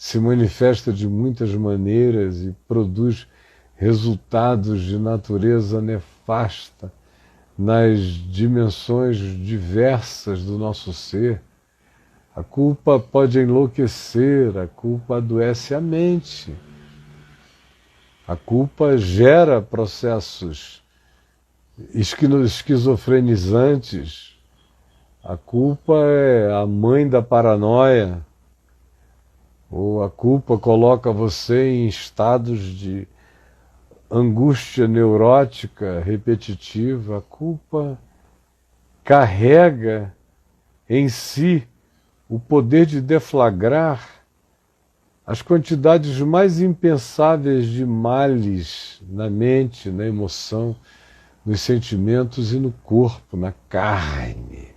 se manifesta de muitas maneiras e produz resultados de natureza nefasta nas dimensões diversas do nosso ser. A culpa pode enlouquecer, a culpa adoece a mente. A culpa gera processos esquizofrenizantes. A culpa é a mãe da paranoia. Ou a culpa coloca você em estados de angústia neurótica repetitiva. A culpa carrega em si o poder de deflagrar as quantidades mais impensáveis de males na mente, na emoção, nos sentimentos e no corpo, na carne.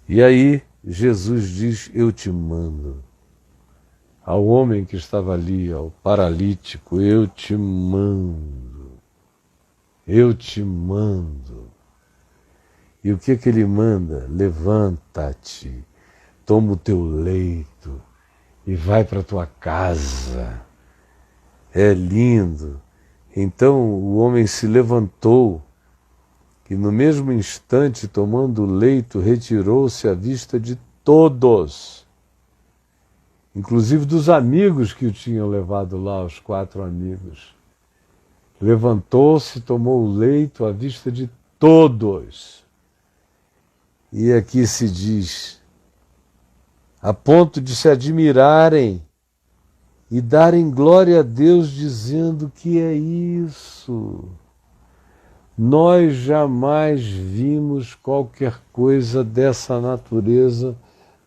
E aí Jesus diz: eu te mando. Ao homem que estava ali, ao paralítico, eu te mando. Eu te mando. E o que ele manda? Levanta-te, toma o teu leito e vai para a tua casa. É lindo. Então o homem se levantou e no mesmo instante, tomando o leito, retirou-se à vista de todos, inclusive dos amigos que o tinham levado lá, os 4 amigos. Levantou-se, tomou o leito à vista de todos. E aqui se diz, a ponto de se admirarem e darem glória a Deus, dizendo: que é isso? Nós jamais vimos qualquer coisa dessa natureza,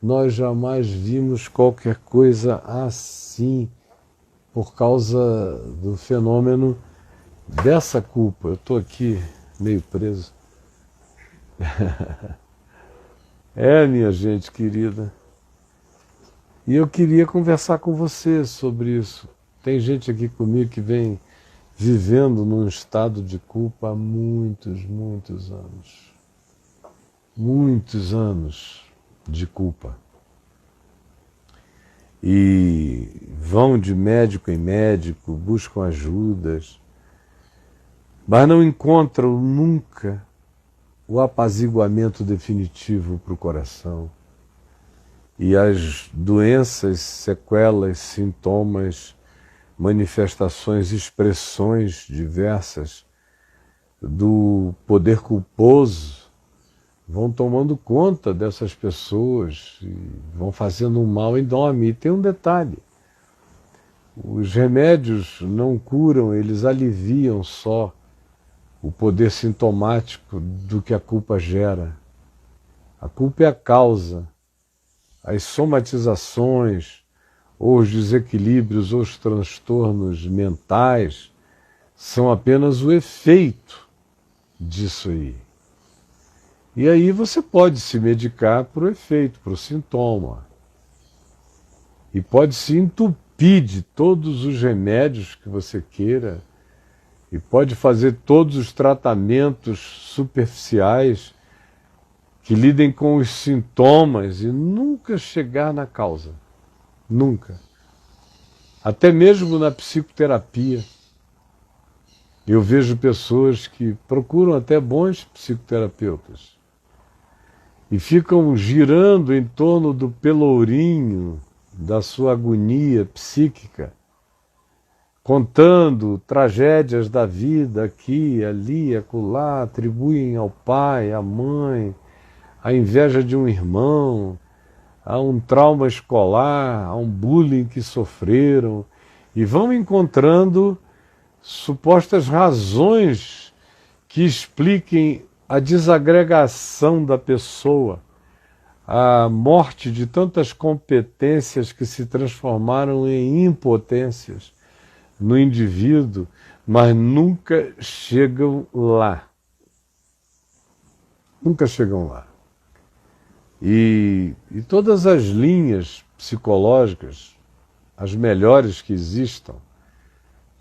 nós jamais vimos qualquer coisa assim, por causa do fenômeno dessa culpa. Eu estou aqui meio preso. Minha gente querida. E eu queria conversar com você sobre isso. Tem gente aqui comigo que vem vivendo num estado de culpa há muitos anos. Muitos anos de culpa. E vão de médico em médico, buscam ajudas, mas não encontram nunca o apaziguamento definitivo para o coração. E as doenças, sequelas, sintomas, manifestações, expressões diversas do poder culposo vão tomando conta dessas pessoas e vão fazendo um mal enorme. E tem um detalhe: os remédios não curam, eles aliviam só o poder sintomático do que a culpa gera. A culpa é a causa. As somatizações, ou os desequilíbrios, ou os transtornos mentais são apenas o efeito disso aí. E aí você pode se medicar para o efeito, para o sintoma. E pode se entupir de todos os remédios que você queira, e pode fazer todos os tratamentos superficiais que lidem com os sintomas e nunca chegar na causa. Nunca. Até mesmo na psicoterapia. Eu vejo pessoas que procuram até bons psicoterapeutas e ficam girando em torno do pelourinho da sua agonia psíquica, contando tragédias da vida aqui, ali, acolá, atribuem ao pai, à mãe, a inveja de um irmão, a um trauma escolar, a um bullying que sofreram, e vão encontrando supostas razões que expliquem a desagregação da pessoa, a morte de tantas competências que se transformaram em impotências no indivíduo, mas nunca chegam lá. Nunca chegam lá. E todas as linhas psicológicas, as melhores que existam,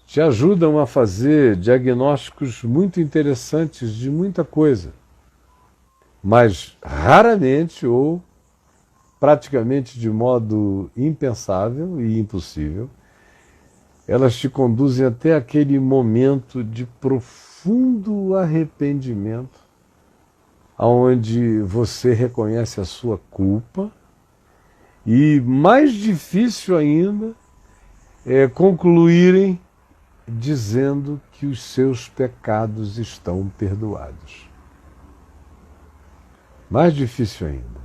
te ajudam a fazer diagnósticos muito interessantes de muita coisa, mas raramente ou praticamente de modo impensável e impossível, elas te conduzem até aquele momento de profundo arrependimento, onde você reconhece a sua culpa, e mais difícil ainda é concluírem dizendo que os seus pecados estão perdoados. Mais difícil ainda,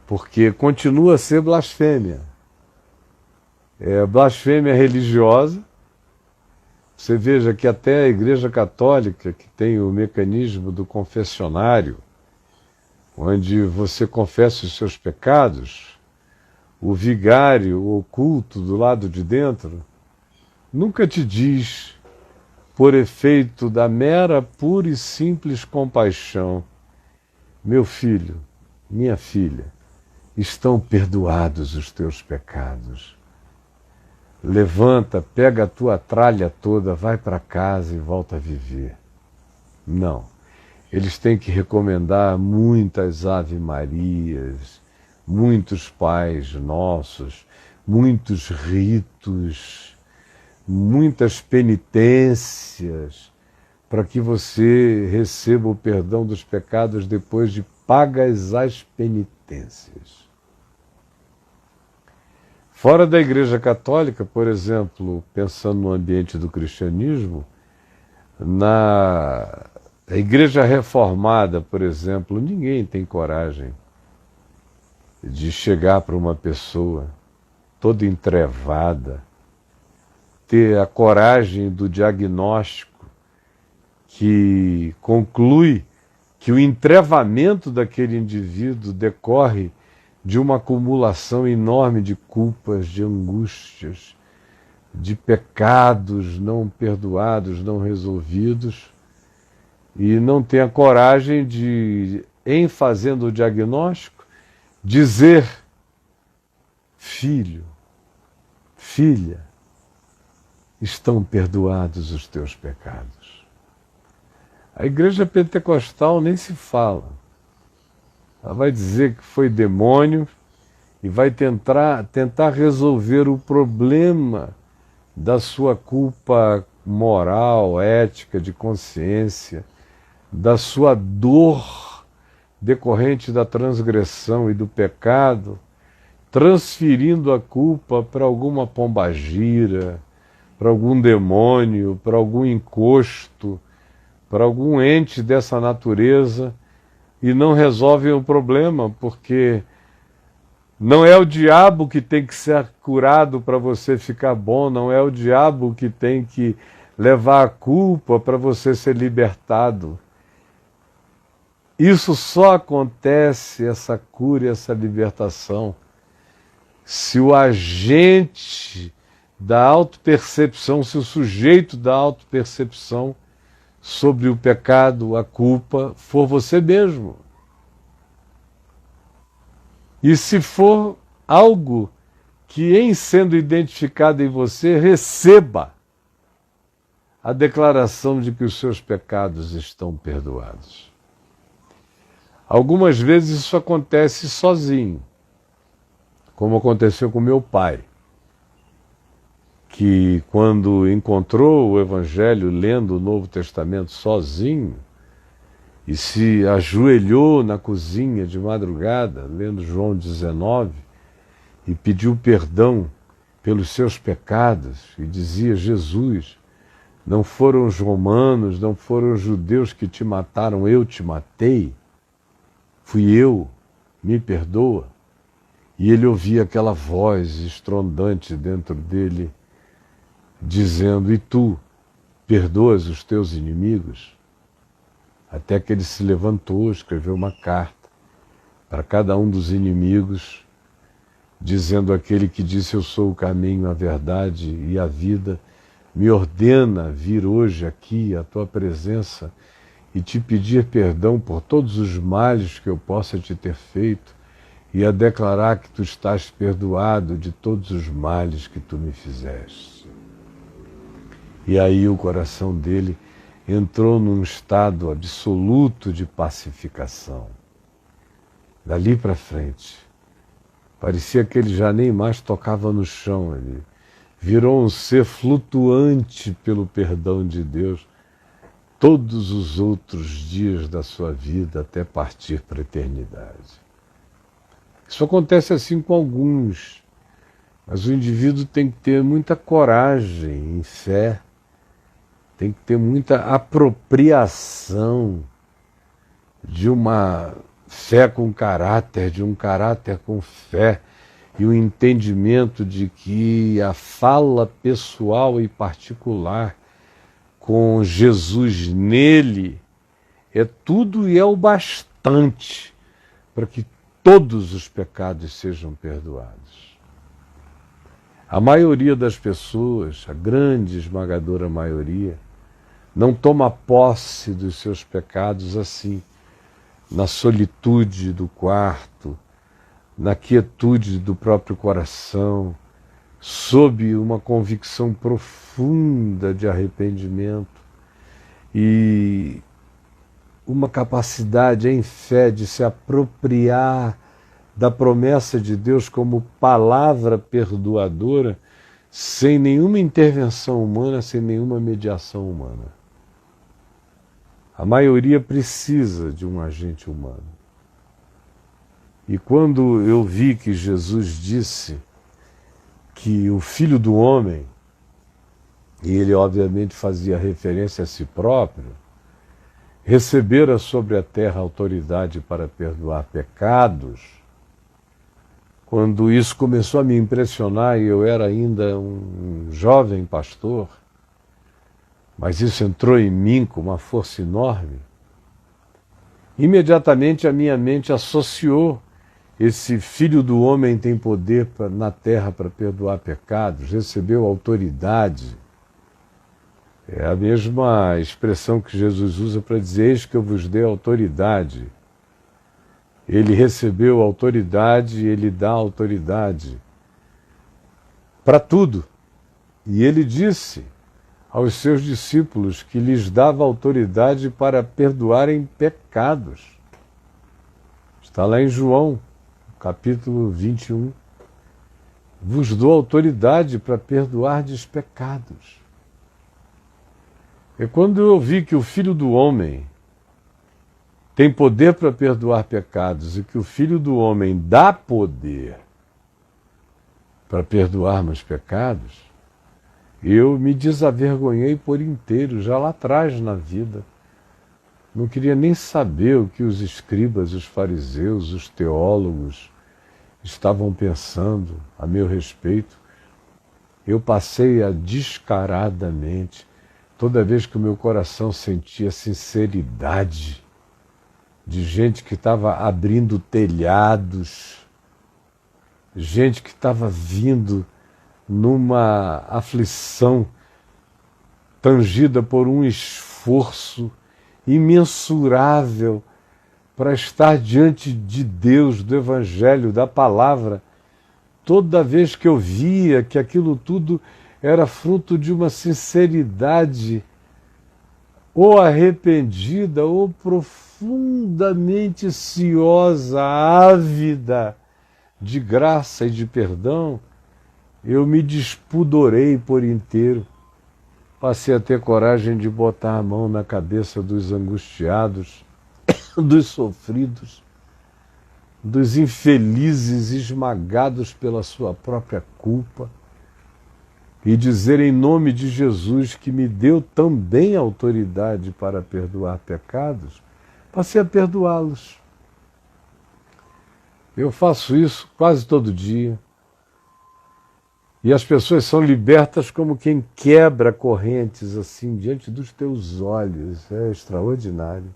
porque continua a ser blasfêmia. É blasfêmia religiosa. Você veja que até a Igreja Católica, que tem o mecanismo do confessionário, onde você confessa os seus pecados, o vigário oculto do lado de dentro nunca te diz, por efeito da mera, pura e simples compaixão: meu filho, minha filha, estão perdoados os teus pecados. Levanta, pega a tua tralha toda, vai para casa e volta a viver. Não. Eles têm que recomendar muitas Ave-Marias, muitos Pais Nossos, muitos ritos, muitas penitências, para que você receba o perdão dos pecados depois de pagas as penitências. Fora da Igreja Católica, por exemplo, pensando no ambiente do cristianismo, na Igreja Reformada, por exemplo, ninguém tem coragem de chegar para uma pessoa toda entrevada, ter a coragem do diagnóstico que conclui que o entrevamento daquele indivíduo decorre de uma acumulação enorme de culpas, de angústias, de pecados não perdoados, não resolvidos, e não tem a coragem de, em fazendo o diagnóstico, dizer: filho, filha, estão perdoados os teus pecados. A Igreja Pentecostal nem se fala. Ela vai dizer que foi demônio e vai tentar resolver o problema da sua culpa moral, ética, de consciência, da sua dor decorrente da transgressão e do pecado, transferindo a culpa para alguma pombagira, para algum demônio, para algum encosto, para algum ente dessa natureza, e não resolvem o problema, porque não é o diabo que tem que ser curado para você ficar bom, não é o diabo que tem que levar a culpa para você ser libertado. Isso só acontece, essa cura e essa libertação, se o agente da autopercepção, se o sujeito da autopercepção sobre o pecado, a culpa, for você mesmo. E se for algo que, em sendo identificado em você, receba a declaração de que os seus pecados estão perdoados. Algumas vezes isso acontece sozinho, como aconteceu com meu pai, que quando encontrou o Evangelho lendo o Novo Testamento sozinho e se ajoelhou na cozinha de madrugada, lendo João 19, e pediu perdão pelos seus pecados, e dizia: Jesus, não foram os romanos, não foram os judeus que te mataram, eu te matei, fui eu, me perdoa. E ele ouvia aquela voz estrondante dentro dele, dizendo: e tu, perdoas os teus inimigos? Até que ele se levantou, escreveu uma carta para cada um dos inimigos, dizendo: aquele que disse eu sou o caminho, a verdade e a vida, me ordena vir hoje aqui à tua presença e te pedir perdão por todos os males que eu possa te ter feito, e a declarar que tu estás perdoado de todos os males que tu me fizeste. E aí o coração dele entrou num estado absoluto de pacificação. Dali para frente, Parecia que ele já nem mais tocava no chão, ele virou um ser flutuante pelo perdão de Deus todos os outros dias da sua vida até partir para a eternidade. Isso acontece assim com alguns, mas o indivíduo tem que ter muita coragem em fé, tem que ter muita apropriação de uma fé com caráter, de um caráter com fé, e o entendimento de que a fala pessoal e particular com Jesus nele é tudo e é o bastante para que todos os pecados sejam perdoados. A maioria das pessoas, a grande esmagadora maioria, não toma posse dos seus pecados assim, na solitude do quarto, na quietude do próprio coração, sob uma convicção profunda de arrependimento e uma capacidade em fé de se apropriar da promessa de Deus como palavra perdoadora, sem nenhuma intervenção humana, sem nenhuma mediação humana. A maioria precisa de um agente humano. E quando eu vi que Jesus disse que o Filho do Homem, e ele obviamente fazia referência a si próprio, recebera sobre a terra autoridade para perdoar pecados, quando isso começou a me impressionar e eu era ainda um jovem pastor, mas isso entrou em mim com uma força enorme, imediatamente a minha mente associou: esse Filho do Homem tem poder na terra para perdoar pecados, recebeu autoridade. É a mesma expressão que Jesus usa para dizer: eis que eu vos dei autoridade. Ele recebeu autoridade, ele dá autoridade para tudo. E ele disse aos seus discípulos que lhes dava autoridade para perdoarem pecados. Está lá em João, capítulo 21. Vos dou autoridade para perdoardes pecados. E quando eu vi que o Filho do Homem tem poder para perdoar pecados e que o Filho do Homem dá poder para perdoar meus pecados, eu me desavergonhei por inteiro, já lá atrás na vida. Não queria nem saber o que os escribas, os fariseus, os teólogos estavam pensando a meu respeito. Eu passei a descaradamente, toda vez que o meu coração sentia sinceridade de gente que estava abrindo telhados, gente que estava vindo numa aflição tangida por um esforço imensurável para estar diante de Deus, do Evangelho, da Palavra, toda vez que eu via que aquilo tudo era fruto de uma sinceridade ou arrependida ou profundamente ciosa, ávida de graça e de perdão, eu me despudorei por inteiro. Passei a ter coragem de botar a mão na cabeça dos angustiados, dos sofridos, dos infelizes esmagados pela sua própria culpa, e dizer em nome de Jesus, que me deu também autoridade para perdoar pecados, passei a perdoá-los. Eu faço isso quase todo dia. E as pessoas são libertas como quem quebra correntes assim diante dos teus olhos. É extraordinário.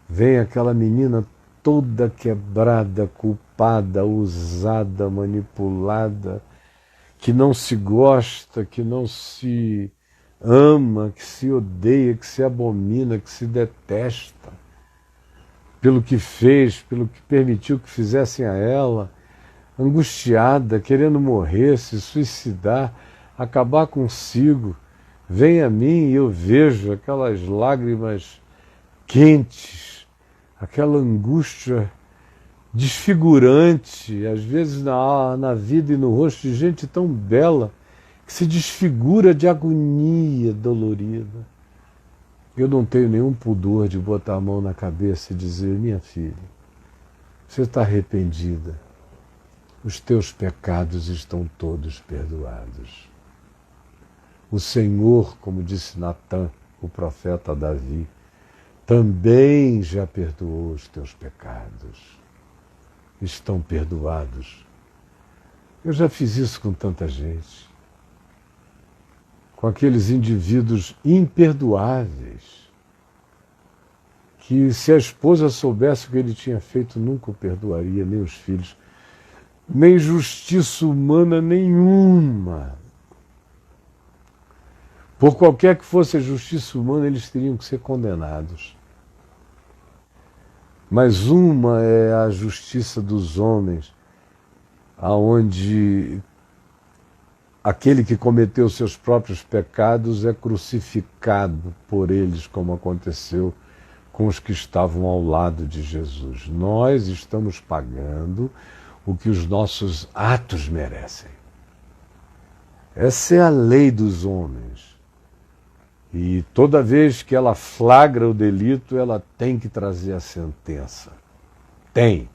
Vem aquela menina toda quebrada, culpada, usada, manipulada, que não se gosta, que não se ama, que se odeia, que se abomina, que se detesta pelo que fez, pelo que permitiu que fizessem a ela, angustiada, querendo morrer, se suicidar, acabar consigo. Vem a mim e eu vejo aquelas lágrimas quentes, aquela angústia desfigurante, às vezes na vida e no rosto de gente tão bela, que se desfigura de agonia dolorida. Eu não tenho nenhum pudor de botar a mão na cabeça e dizer: minha filha, você está arrependida, os teus pecados estão todos perdoados. O Senhor, como disse Natã, o profeta Davi, também já perdoou os teus pecados. Estão perdoados. Eu já fiz isso com tanta gente. Com aqueles indivíduos imperdoáveis, que se a esposa soubesse o que ele tinha feito, nunca o perdoaria, nem os filhos, nem justiça humana nenhuma. Por qualquer que fosse a justiça humana, eles teriam que ser condenados. Mas uma é a justiça dos homens, aonde aquele que cometeu seus próprios pecados é crucificado por eles, como aconteceu com os que estavam ao lado de Jesus. Nós estamos pagando o que os nossos atos merecem. Essa é a lei dos homens. E toda vez que ela flagra o delito, ela tem que trazer a sentença. Tem.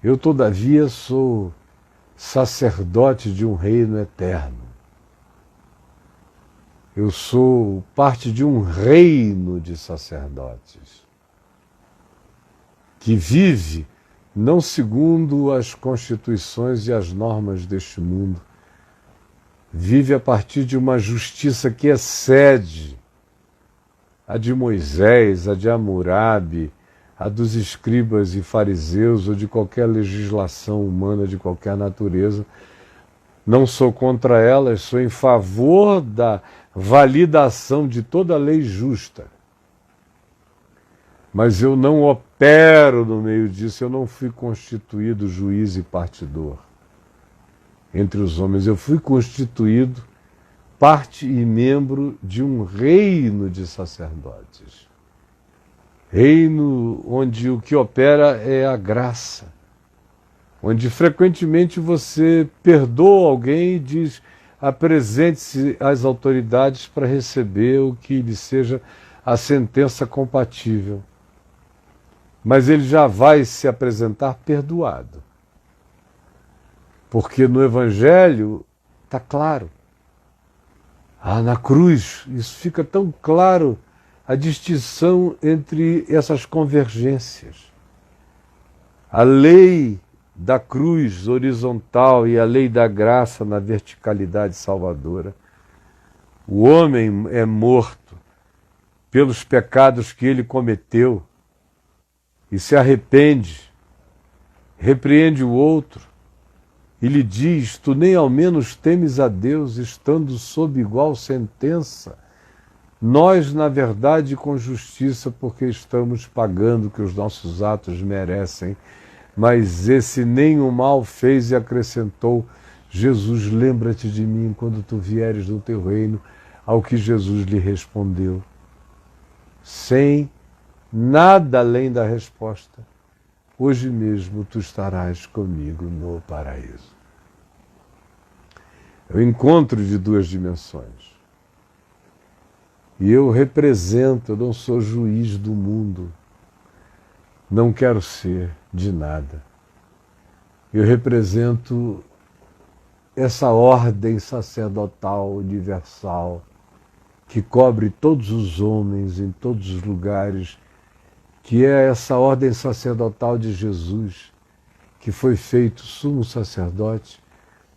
Eu, todavia, sou sacerdote de um reino eterno. Eu sou parte de um reino de sacerdotes que vive não segundo as constituições e as normas deste mundo, vive a partir de uma justiça que excede a de Moisés, a de Hammurabi, a dos escribas e fariseus ou de qualquer legislação humana de qualquer natureza. Não sou contra elas, sou em favor da validação de toda lei justa. Mas eu não opero no meio disso, eu não fui constituído juiz e partidor entre os homens. Eu fui constituído parte e membro de um reino de sacerdotes. Reino onde o que opera é a graça. Onde frequentemente você perdoa alguém e diz: apresente-se às autoridades para receber o que lhe seja a sentença compatível. Mas ele já vai se apresentar perdoado. Porque no Evangelho está claro. Na cruz, isso fica tão claro, a distinção entre essas convergências. A lei da cruz horizontal e a lei da graça na verticalidade salvadora. O homem é morto pelos pecados que ele cometeu e se arrepende, repreende o outro e lhe diz: tu nem ao menos temes a Deus, estando sob igual sentença. Nós, na verdade, com justiça, porque estamos pagando o que os nossos atos merecem. Mas esse nem o mal fez e acrescentou: Jesus, lembra-te de mim quando tu vieres no teu reino. Ao que Jesus lhe respondeu, sem nada além da resposta: hoje mesmo tu estarás comigo no paraíso. É o encontro de duas dimensões. E eu represento, eu não sou juiz do mundo, não quero ser de nada. Eu represento essa ordem sacerdotal universal que cobre todos os homens em todos os lugares, que é essa ordem sacerdotal de Jesus, que foi feito sumo sacerdote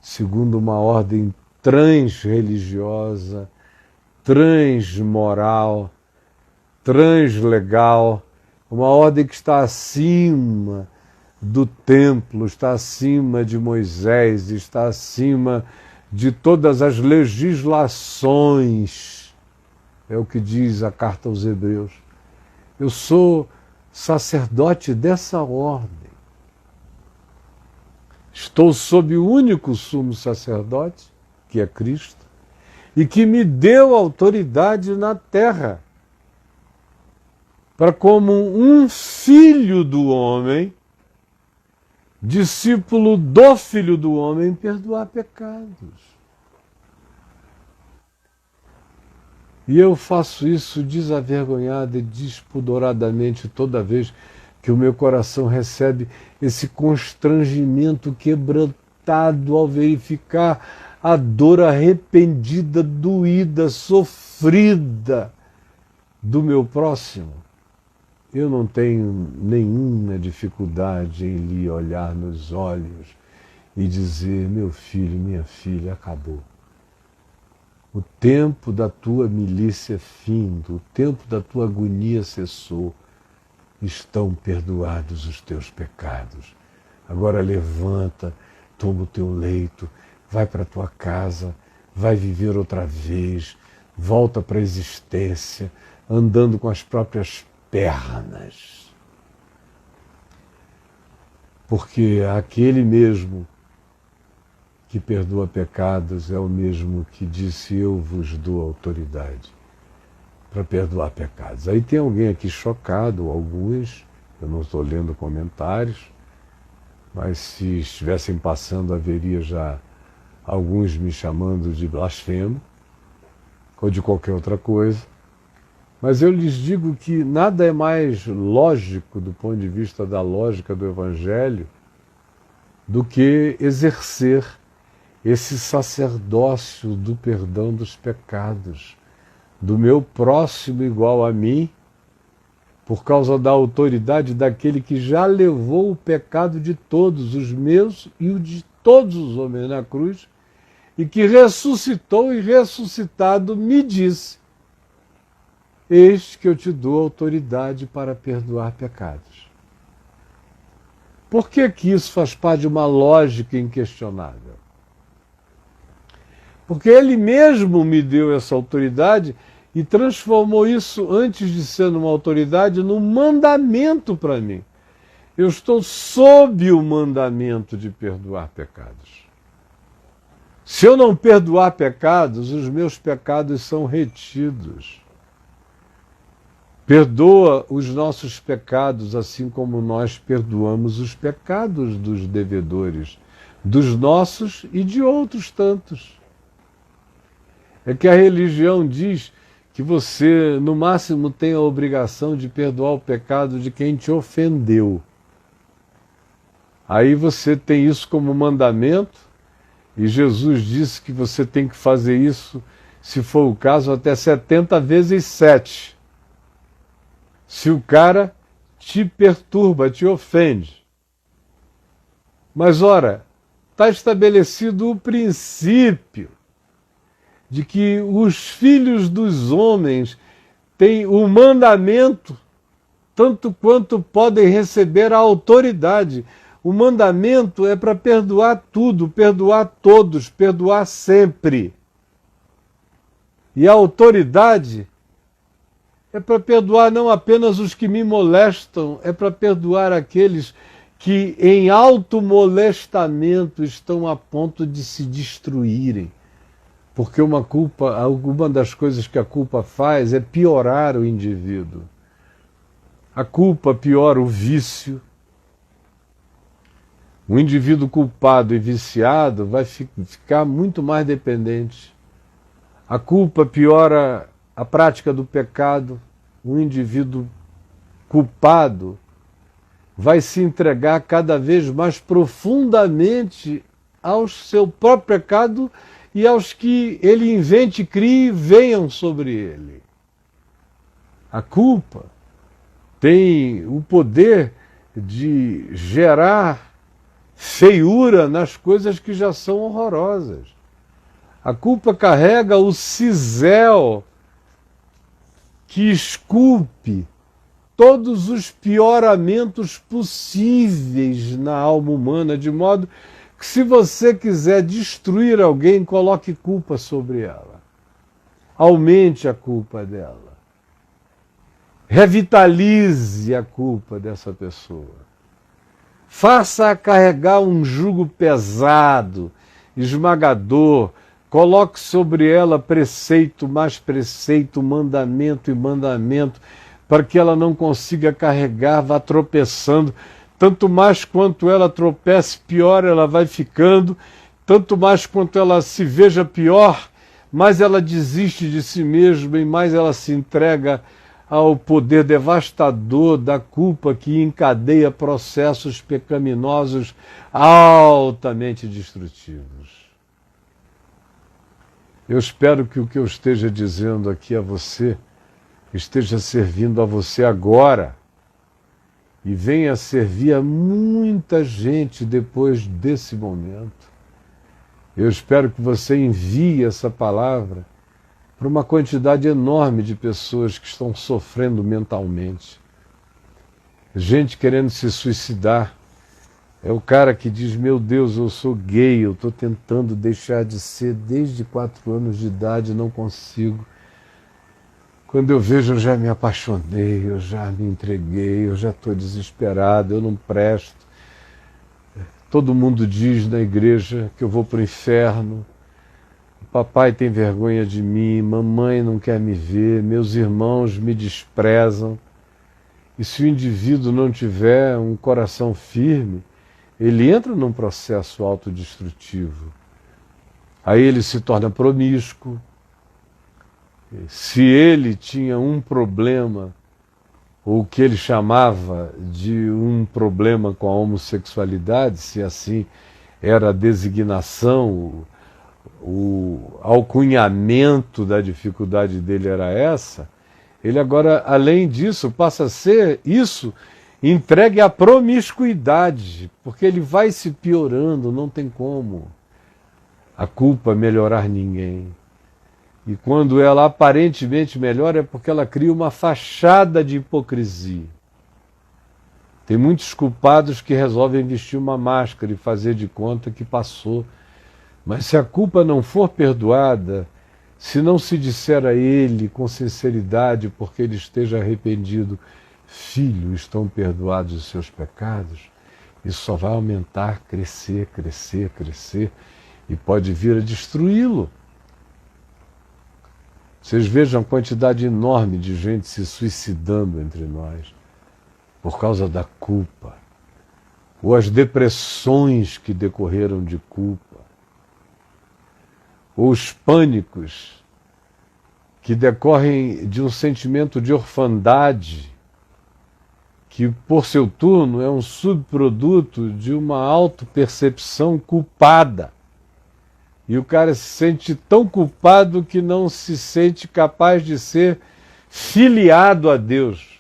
segundo uma ordem transreligiosa, transmoral, translegal, uma ordem que está acima do templo, está acima de Moisés, está acima de todas as legislações. É o que diz a carta aos Hebreus. Eu sou sacerdote dessa ordem. Estou sob o único sumo sacerdote, que é Cristo, e que me deu autoridade na terra. para como um filho do homem, discípulo do Filho do Homem, perdoar pecados. E eu faço isso desavergonhada e despundoradamente toda vez que o meu coração recebe esse constrangimento quebrantado ao verificar a dor arrependida, doída, sofrida do meu próximo. Eu não tenho nenhuma dificuldade em lhe olhar nos olhos e dizer: meu filho, minha filha, acabou. O tempo da tua milícia é findo, o tempo da tua agonia cessou. Estão perdoados os teus pecados. Agora levanta, toma o teu leito, vai para a tua casa, vai viver outra vez, volta para a existência, andando com as próprias pernas. Porque aquele mesmo que perdoa pecados é o mesmo que disse: eu vos dou autoridade para perdoar pecados. Aí tem alguém aqui chocado, alguns, eu não estou lendo comentários, mas se estivessem passando haveria já alguns me chamando de blasfemo ou de qualquer outra coisa. Mas eu lhes digo que nada é mais lógico do ponto de vista da lógica do Evangelho do que exercer esse sacerdócio do perdão dos pecados, do meu próximo igual a mim, por causa da autoridade daquele que já levou o pecado de todos, os meus e o de todos os homens na cruz, e que ressuscitou e ressuscitado me disse: eis que eu te dou autoridade para perdoar pecados. Por que que isso faz parte de uma lógica inquestionável? Porque ele mesmo me deu essa autoridade e transformou isso, antes de ser uma autoridade, num mandamento para mim. Eu estou sob o mandamento de perdoar pecados. Se eu não perdoar pecados, os meus pecados são retidos. Perdoa os nossos pecados, assim como nós perdoamos os pecados dos devedores, dos nossos e de outros tantos. É que a religião diz que você, no máximo, tem a obrigação de perdoar o pecado de quem te ofendeu. Aí você tem isso como mandamento, e Jesus disse que você tem que fazer isso, se for o caso, até 70 vezes 7. Se o cara te perturba, te ofende. Mas, ora, está estabelecido o princípio de que os filhos dos homens têm o mandamento, tanto quanto podem receber a autoridade. O mandamento é para perdoar tudo, perdoar todos, perdoar sempre. E a autoridade é para perdoar não apenas os que me molestam, é para perdoar aqueles que em automolestamento estão a ponto de se destruírem. Porque alguma das coisas que a culpa faz é piorar o indivíduo. A culpa piora o vício. O indivíduo culpado e viciado vai ficar muito mais dependente. A culpa piora a prática do pecado. O indivíduo culpado vai se entregar cada vez mais profundamente ao seu próprio pecado e aos que ele invente e crie venham sobre ele. A culpa tem o poder de gerar feiura nas coisas que já são horrorosas. A culpa carrega o cisel que esculpe todos os pioramentos possíveis na alma humana, de modo que, se você quiser destruir alguém, coloque culpa sobre ela. Aumente a culpa dela. Revitalize a culpa dessa pessoa. Faça-a carregar um jugo pesado, esmagador. Coloque sobre ela preceito, mais preceito, mandamento e mandamento. para que ela não consiga carregar, vá tropeçando. Tanto mais quanto ela tropece, pior ela vai ficando. Tanto mais quanto ela se veja pior, mais ela desiste de si mesma e mais ela se entrega ao poder devastador da culpa que encadeia processos pecaminosos altamente destrutivos. Eu espero que o que eu esteja dizendo aqui a você esteja servindo a você agora e venha servir a muita gente depois desse momento. Eu espero que você envie essa palavra para uma quantidade enorme de pessoas que estão sofrendo mentalmente. Gente querendo se suicidar. É o cara que diz, meu Deus, eu sou gay, eu estou tentando deixar de ser desde 4 anos de idade, não consigo. Quando eu vejo, eu já me apaixonei, eu já me entreguei, eu já estou desesperado, eu não presto. Todo mundo diz na igreja que eu vou para o inferno. Papai tem vergonha de mim, mamãe não quer me ver, meus irmãos me desprezam. E se o indivíduo não tiver um coração firme, ele entra num processo autodestrutivo. Aí ele se torna promíscuo. Se ele tinha um problema, ou o que ele chamava de um problema com a homossexualidade, se assim era a designação, o alcunhamento da dificuldade dele era essa, ele agora, além disso, passa a ser isso, entregue à promiscuidade, porque ele vai se piorando, não tem como a culpa melhorar ninguém. E quando ela aparentemente melhora é porque ela cria uma fachada de hipocrisia. Tem muitos culpados que resolvem vestir uma máscara e fazer de conta que passou. Mas se a culpa não for perdoada, se não se disser a ele com sinceridade, porque ele esteja arrependido, filho, estão perdoados os seus pecados, isso só vai aumentar, crescer, crescer, crescer, e pode vir a destruí-lo. Vocês vejam a quantidade enorme de gente se suicidando entre nós por causa da culpa, ou as depressões que decorreram de culpa, ou os pânicos que decorrem de um sentimento de orfandade, que por seu turno é um subproduto de uma autopercepção culpada. E o cara se sente tão culpado que não se sente capaz de ser filiado a Deus.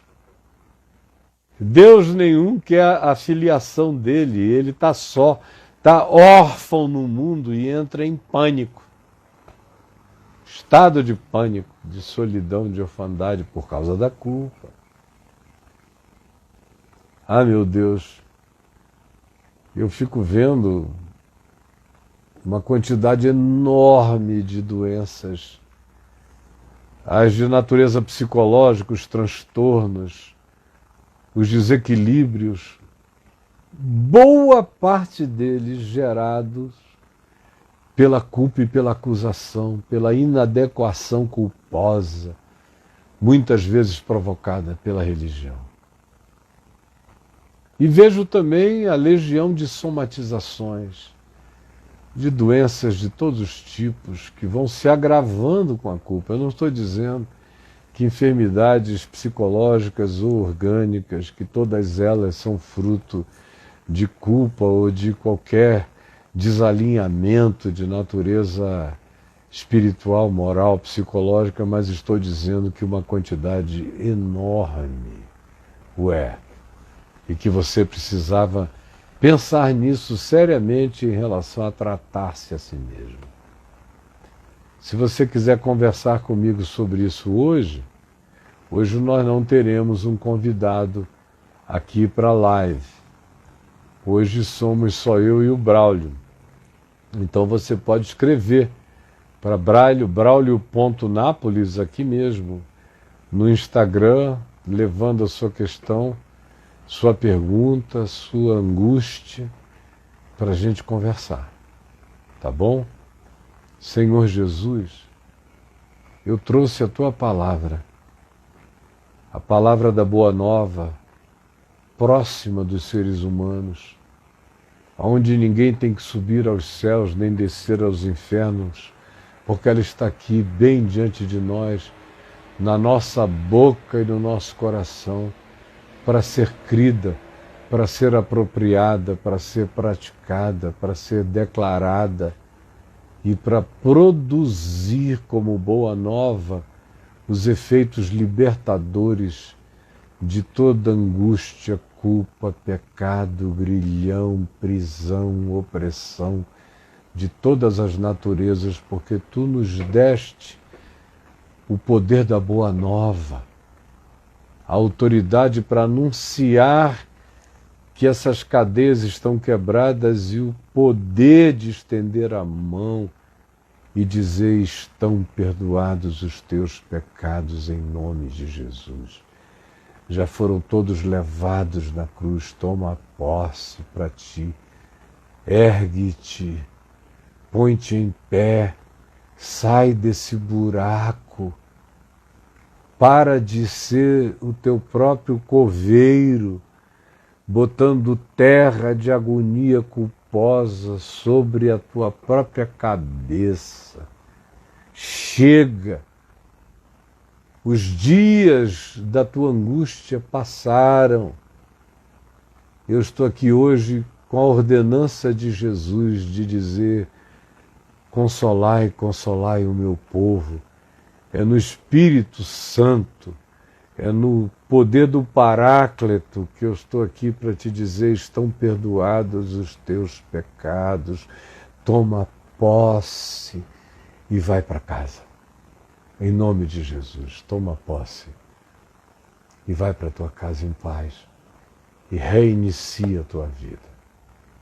Deus nenhum quer a filiação dele, ele está só, está órfão no mundo e entra em pânico. Estado de pânico, de solidão, de orfandade por causa da culpa. Ah, meu Deus, eu fico vendo uma quantidade enorme de doenças, as de natureza psicológica, os transtornos, os desequilíbrios, boa parte deles gerados pela culpa e pela acusação, pela inadequação culposa, muitas vezes provocada pela religião. E vejo também a legião de somatizações, de doenças de todos os tipos que vão se agravando com a culpa. Eu não estou dizendo que enfermidades psicológicas ou orgânicas, que todas elas são fruto de culpa ou de qualquer desalinhamento de natureza espiritual, moral, psicológica, mas estou dizendo que uma quantidade enorme o é. E que você precisava pensar nisso seriamente em relação a tratar-se a si mesmo. Se você quiser conversar comigo sobre isso hoje nós não teremos um convidado aqui para a live. Hoje somos só eu e o Braulio. Então você pode escrever para braulio.nápoles aqui mesmo, no Instagram, levando a sua questão, sua pergunta, sua angústia, para a gente conversar. Tá bom? Senhor Jesus, eu trouxe a tua palavra a palavra da Boa Nova, próxima dos seres humanos, onde ninguém tem que subir aos céus nem descer aos infernos, porque ela está aqui, bem diante de nós, na nossa boca e no nosso coração, para ser crida, para ser apropriada, para ser praticada, para ser declarada e para produzir como boa nova os efeitos libertadores de toda angústia, culpa, pecado, grilhão, prisão, opressão, de todas as naturezas, porque tu nos deste o poder da boa nova, a autoridade para anunciar que essas cadeias estão quebradas e o poder de estender a mão e dizer: estão perdoados os teus pecados em nome de Jesus. Já foram todos levados na cruz, toma posse para ti, ergue-te, põe-te em pé, sai desse buraco, para de ser o teu próprio coveiro, botando terra de agonia culposa sobre a tua própria cabeça. Chega! Os dias da tua angústia passaram. Eu estou aqui hoje com a ordenança de Jesus de dizer: consolai, consolai o meu povo. É no Espírito Santo, é no poder do Paráclito que eu estou aqui para te dizer: estão perdoados os teus pecados, toma posse e vai para casa. Em nome de Jesus, toma posse e vai para a tua casa em paz e reinicia a tua vida.